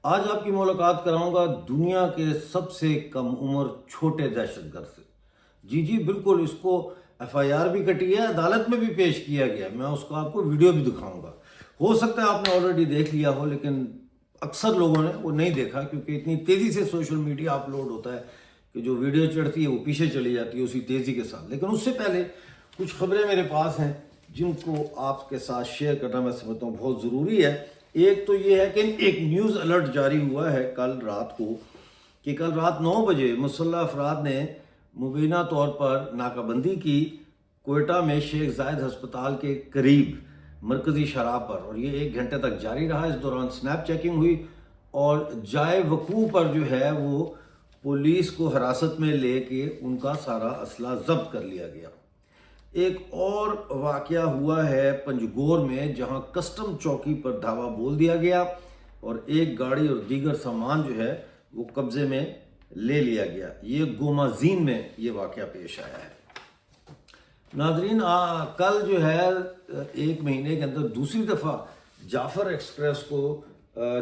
آج آپ کی ملاقات کراؤں گا دنیا کے سب سے کم عمر چھوٹے دہشت گرد سے۔ جی بالکل، اس کو ایف آئی آر بھی کٹی ہے، عدالت میں بھی پیش کیا گیا، میں اس کو آپ کو ویڈیو بھی دکھاؤں گا۔ ہو سکتا ہے آپ نے آلریڈی دیکھ لیا ہو، لیکن اکثر لوگوں نے وہ نہیں دیکھا، کیونکہ اتنی تیزی سے سوشل میڈیا اپلوڈ ہوتا ہے کہ جو ویڈیو چڑھتی ہے وہ پیچھے چلی جاتی ہے اسی تیزی کے ساتھ۔ لیکن اس سے پہلے کچھ خبریں میرے پاس ہیں جن کو آپ کے ساتھ شیئر کرنا میں سمجھتا ہوں بہت ضروری ہے۔ ایک تو یہ ہے کہ ایک نیوز الرٹ جاری ہوا ہے کل رات کو، کہ کل رات 9 بجے مسلح افراد نے مبینہ طور پر ناکہ بندی کی کوئٹہ میں شیخ زاید ہسپتال کے قریب مرکزی شاہراہ پر، اور یہ 1 گھنٹے تک جاری رہا۔ اس دوران سنیپ چیکنگ ہوئی اور جائے وقوع پر جو ہے وہ پولیس کو حراست میں لے کے ان کا سارا اسلحہ ضبط کر لیا گیا۔ ایک اور واقعہ ہوا ہے پنجگور میں، جہاں کسٹم چوکی پر دھاوا بول دیا گیا اور ایک گاڑی اور دیگر سامان جو ہے وہ قبضے میں لے لیا گیا۔ یہ گومازین میں یہ واقعہ پیش آیا ہے۔ ناظرین، کل جو ہے 1 مہینے کے اندر دوسری دفعہ جعفر ایکسپریس کو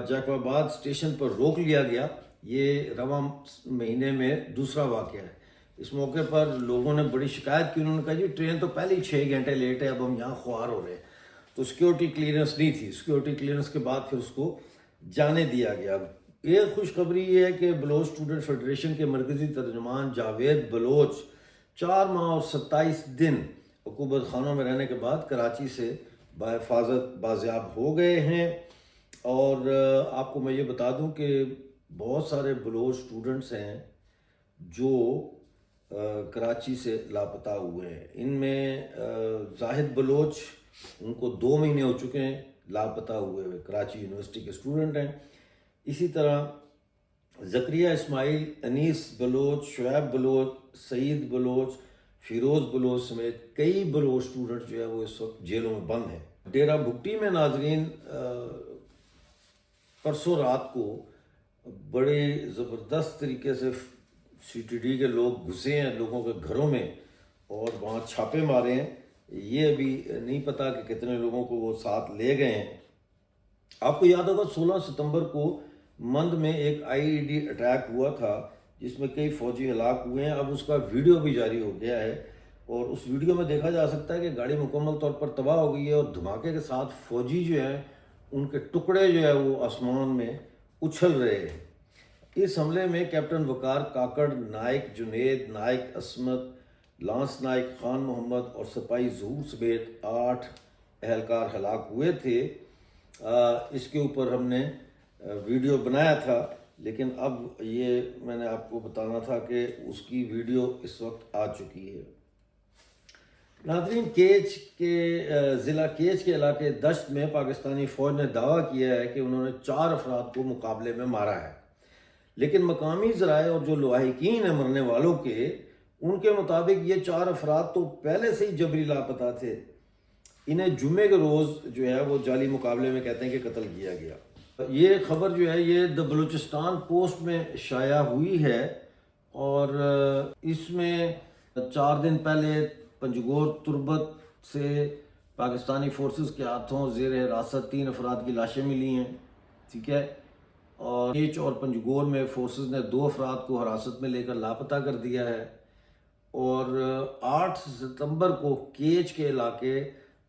جیکب آباد اسٹیشن پر روک لیا گیا۔ یہ رواں مہینے میں دوسرا واقعہ ہے۔ اس موقع پر لوگوں نے بڑی شکایت کی، انہوں نے کہا جی ٹرین تو پہلے ہی 6 گھنٹے لیٹ ہے، اب ہم یہاں خوار ہو رہے ہیں۔ تو سیکیورٹی کلیئرنس نہیں تھی، سیکیورٹی کلیئرنس کے بعد پھر اس کو جانے دیا گیا۔ ایک خوشخبری یہ ہے کہ بلوچ اسٹوڈنٹ فیڈریشن کے مرکزی ترجمان جاوید بلوچ 4 ماہ اور 27 دن عقوبت خانوں میں رہنے کے بعد کراچی سے بحفاظت بازیاب ہو گئے ہیں۔ اور آپ کو میں یہ بتا دوں کہ بہت سارے بلوچ اسٹوڈنٹس ہیں جو کراچی سے لاپتہ ہوئے ہیں۔ ان میں زاہد بلوچ، ان کو 2 مہینے ہو چکے ہیں لاپتہ ہوئے ہوئے، کراچی یونیورسٹی کے اسٹوڈنٹ ہیں۔ اسی طرح زکریہ اسماعیل، انیس بلوچ، شعیب بلوچ، سعید بلوچ، فیروز بلوچ سمیت کئی بلوچ اسٹوڈنٹ جو ہے وہ اس وقت جیلوں میں بند ہیں۔ ڈیرہ بھٹی میں ناظرین پرسوں رات کو بڑے زبردست طریقے سے سی ٹی ڈی کے لوگ گھسے ہیں لوگوں کے گھروں میں اور وہاں چھاپے مارے ہیں۔ یہ ابھی نہیں پتا کہ کتنے لوگوں کو وہ ساتھ لے گئے ہیں۔ آپ کو یاد ہوگا 16 ستمبر کو مند میں ایک آئی ای ڈی اٹیک ہوا تھا جس میں کئی فوجی ہلاک ہوئے ہیں۔ اب اس کا ویڈیو بھی جاری ہو گیا ہے اور اس ویڈیو میں دیکھا جا سکتا ہے کہ گاڑی مکمل طور پر تباہ ہو گئی ہے اور دھماکے کے ساتھ فوجی جو ہیں ان کے ٹکڑے جو ہے وہ آسمان میں اچھل رہے ہیں۔ اس حملے میں کیپٹن وقار کاکڑ، نائک جنید، نائک عصمت، لانس نائک خان محمد اور سپاہی ظہور سمیت 8 اہلکار ہلاک ہوئے تھے۔ اس کے اوپر ہم نے ویڈیو بنایا تھا، لیکن اب یہ میں نے آپ کو بتانا تھا کہ اس کی ویڈیو اس وقت آ چکی ہے۔ ناظرین، ضلع کیچ کے علاقے دشت میں پاکستانی فوج نے دعویٰ کیا ہے کہ انہوں نے 4 افراد کو مقابلے میں مارا ہے، لیکن مقامی ذرائع اور جو لواحقین ہیں مرنے والوں کے، ان کے مطابق یہ 4 افراد تو پہلے سے ہی جبری لاپتہ تھے۔ انہیں جمعے کے روز جو ہے وہ جعلی مقابلے میں کہتے ہیں کہ قتل کیا گیا۔ یہ خبر جو ہے یہ دی بلوچستان پوسٹ میں شائع ہوئی ہے اور اس میں 4 دن پہلے پنجگور تربت سے پاکستانی فورسز کے ہاتھوں زیر حراست 3 افراد کی لاشیں ملی ہیں، ٹھیک ہے۔ اور کیچ اور پنجگور میں فورسز نے 2 افراد کو حراست میں لے کر لاپتہ کر دیا ہے۔ اور 8 ستمبر کو کیچ کے علاقے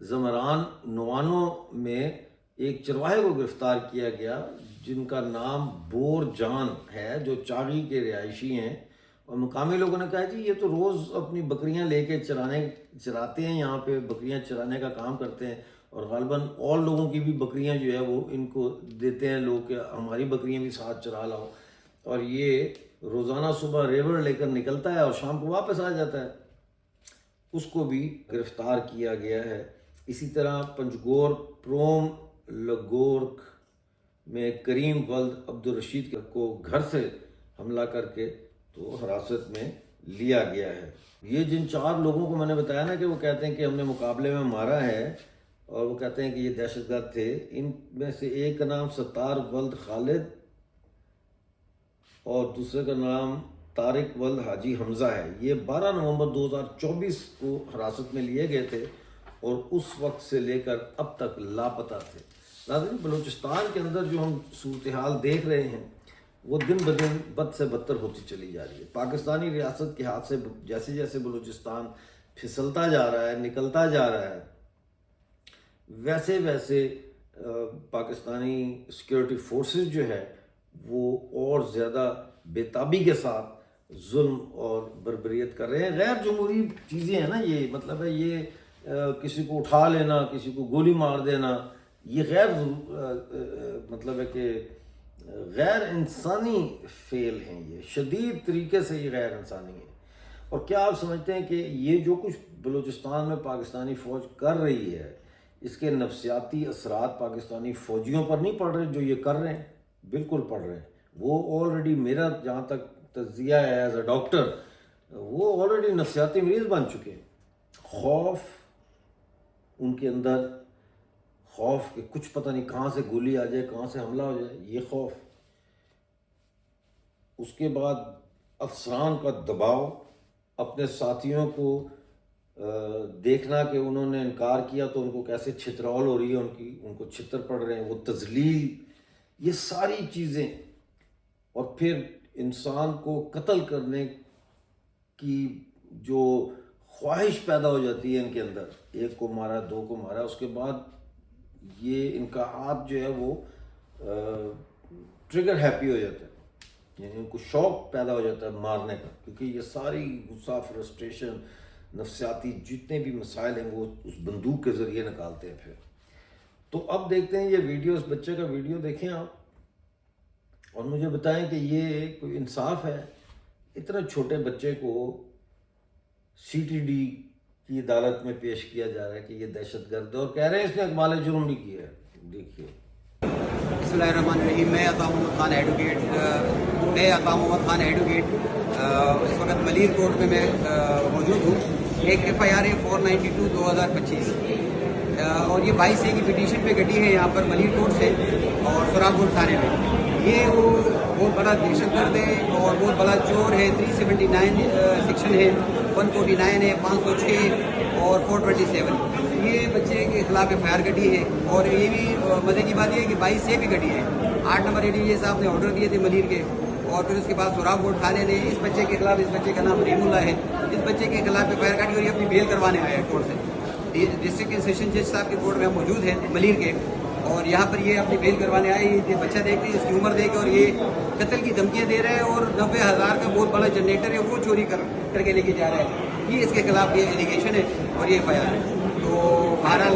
زمران نوانو میں ایک چرواہے کو گرفتار کیا گیا جن کا نام بور جان ہے، جو چاغی کے رہائشی ہیں۔ اور مقامی لوگوں نے کہا جی یہ تو روز اپنی بکریاں لے کے چراتے ہیں، یہاں پہ بکریاں چرانے کا کام کرتے ہیں اور غالباً اور لوگوں کی بھی بکریاں جو ہے وہ ان کو دیتے ہیں لوگ کہ ہماری بکریاں بھی ساتھ چرا لاؤ، اور یہ روزانہ صبح ریوڑ لے کر نکلتا ہے اور شام کو واپس آ جاتا ہے۔ اس کو بھی گرفتار کیا گیا ہے۔ اسی طرح پنجگور پروم لگورک میں کریم ولد عبدالرشید کو گھر سے حملہ کر کے تو حراست میں لیا گیا ہے۔ یہ جن 4 لوگوں کو میں نے بتایا نا کہ وہ کہتے ہیں کہ ہم نے مقابلے میں مارا ہے اور وہ کہتے ہیں کہ یہ دہشت گرد تھے، ان میں سے ایک کا نام ستار ولد خالد اور دوسرے کا نام طارق ولد حاجی حمزہ ہے۔ یہ 12 نومبر 2024 کو حراست میں لیے گئے تھے اور اس وقت سے لے کر اب تک لاپتہ تھے۔ ناظرین بلوچستان کے اندر جو ہم صورتحال دیکھ رہے ہیں وہ دن بدن بد سے بدتر ہوتی چلی جا رہی ہے. پاکستانی ریاست کے ہاتھ سے جیسے جیسے بلوچستان پھسلتا جا رہا ہے، نکلتا جا رہا ہے، ویسے ویسے پاکستانی سیکیورٹی فورسز جو ہے وہ اور زیادہ بے تابی کے ساتھ ظلم اور بربریت کر رہے ہیں. غیر جمہوری چیزیں ہیں نا یہ، مطلب ہے یہ کسی کو اٹھا لینا، کسی کو گولی مار دینا، یہ غیر مطلب ہے کہ غیر انسانی فعل ہیں، یہ شدید طریقے سے یہ غیر انسانی ہے. اور کیا آپ سمجھتے ہیں کہ یہ جو کچھ بلوچستان میں پاکستانی فوج کر رہی ہے اس کے نفسیاتی اثرات پاکستانی فوجیوں پر نہیں پڑ رہے جو یہ کر رہے ہیں؟ بالکل پڑ رہے ہیں. وہ آلریڈی، میرا جہاں تک تجزیہ ہے ایز اے ڈاکٹر، وہ آلریڈی نفسیاتی مریض بن چکے ہیں. خوف ان کے اندر، خوف کہ کچھ پتہ نہیں کہاں سے گولی آ جائے، کہاں سے حملہ ہو جائے، یہ خوف. اس کے بعد افسران کا دباؤ، اپنے ساتھیوں کو دیکھنا کہ انہوں نے انکار کیا تو ان کو کیسے چھترول ہو رہی ہے، ان کو چھتر پڑ رہے ہیں، وہ تذلیل، یہ ساری چیزیں. اور پھر انسان کو قتل کرنے کی جو خواہش پیدا ہو جاتی ہے ان کے اندر، ایک کو مارا، دو کو مارا، اس کے بعد یہ ان کا ہاتھ جو ہے وہ ٹریگر ہیپی ہو جاتا ہے، یعنی ان کو شوق پیدا ہو جاتا ہے مارنے کا، کیونکہ یہ ساری غصہ، فرسٹریشن، نفسیاتی جتنے بھی مسائل ہیں وہ اس بندوق کے ذریعے نکالتے ہیں. پھر تو اب دیکھتے ہیں یہ ویڈیو، اس بچے کا ویڈیو دیکھیں آپ اور مجھے بتائیں کہ یہ کوئی انصاف ہے؟ اتنا چھوٹے بچے کو سی ٹی ڈی کی عدالت میں پیش کیا جا رہا ہے کہ یہ دہشت گرد ہے اور کہہ رہے ہیں اس نے اقبال جرم بھی کیا ہے. دیکھیے. بسم اللہ الرحمن الرحیم. میں عطا محمد خان ایڈوکیٹ اس وقت ملیر کورٹ میں موجود ہوں. ایک ایف آئی آر ہے 492/2025 اور یہ 22A کی پٹیشن پہ گڈی ہے یہاں پر ملیر کورٹ سے اور سوراب گوڑ تھانے میں. یہ وہ بہت بڑا دہشت گرد ہے اور بہت بڑا چور ہے. 379 سیکشن ہے، 149 ہے، 506 اور 427. یہ بچے کے خلاف ایف آئی آر گڈی ہے. اور یہ بھی مزے کی بات یہ ہے کہ 22A بھی گڈی ہے. 8 نمبر ADJ صاحب نے آرڈر دیے تھے ملیر کے، اور پھر اس کے بعد سوراب گوڑ تھانے نے اس بچے کے خلاف، اس بچے کا نام رحیم اللہ ہے، اس بچے کے خلاف ایف آئی آر گڈی اور یہ اپنی بیل کروانے آیا ہے کورٹ سے. ڈسٹرکٹ سیشن جج صاحب کے کورٹ میں ہم موجود ہیں ملیر کے، اور یہاں پر یہ اپنی بیل کروانے آئے. یہ بچہ دیکھتے ہیں اس کی عمر دیکھ کے، اور یہ قتل کی دھمکیاں دے رہا ہے اور 90,000 کا بہت بڑا جنریٹر ہے وہ چوری کر کے لے کے جا رہا ہے. یہ اس کے خلاف یہ ایلیگیشن ہے اور یہ ایف آئی آر ہے. تو بہرحال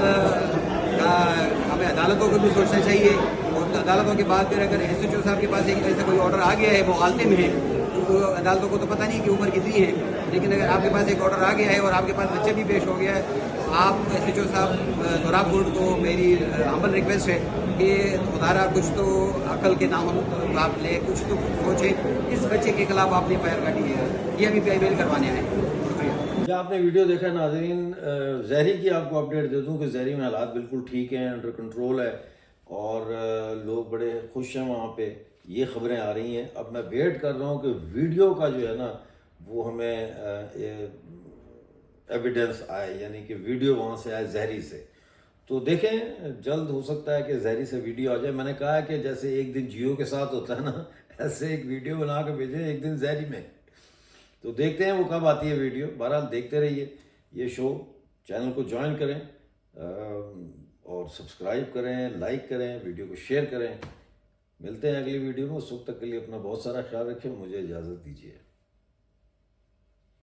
ہمیں عدالتوں کو بھی سوچنا چاہیے، اور عدالتوں کے بعد پھر اگر ایس ایچ او صاحب کے پاس ایسا کوئی آرڈر آ گیا ہے وہ غالطے میں ہے، تو عدالتوں کو تو پتہ نہیں کہ عمر کتنی ہے، لیکن اگر آپ کے پاس ایک آرڈر آ گیا ہے اور آپ کے پاس بچہ بھی پیش ہو گیا ہے، تو آپ ایس ایچ او صاحب سوراب گوڑ کو میری ہمبل ریکویسٹ ہے کہ خدارا کچھ تو عقل کے نام آپ لے، کچھ تو سوچیں. اس بچے کے خلاف آپ نے فائر کاٹی ہے، یہ ابھی بیل کروانے آئے. شکریہ. کیا آپ نے ویڈیو دیکھا ناظرین؟ زہری کی آپ کو اپڈیٹ دے دوں کہ زہری میں حالات بالکل ٹھیک ہیں، انڈر کنٹرول ہے، اور لوگ بڑے خوش ہیں وہاں پہ. یہ خبریں آ رہی ہیں. اب میں ویٹ کر رہا ہوں کہ ویڈیو کا جو ہے نا وہ ہمیں ایویڈنس آئے، یعنی کہ ویڈیو وہاں سے آئے زہری سے. تو دیکھیں جلد ہو سکتا ہے کہ زہری سے ویڈیو آ جائے. میں نے کہا ہے کہ جیسے ایک دن جیو کے ساتھ ہوتا ہے نا، ایسے ایک ویڈیو بنا کے بھیجیں ایک دن زہری میں. تو دیکھتے ہیں وہ کب آتی ہے ویڈیو. بہرحال دیکھتے رہیے یہ شو. چینل کو جوائن کریں اور سبسکرائب کریں، لائک کریں، ویڈیو کو شیئر کریں. ملتے ہیں اگلی ویڈیو میں. اس وقت تک کے لیے اپنا بہت سارا خیال رکھیں. مجھے اجازت دیجیے.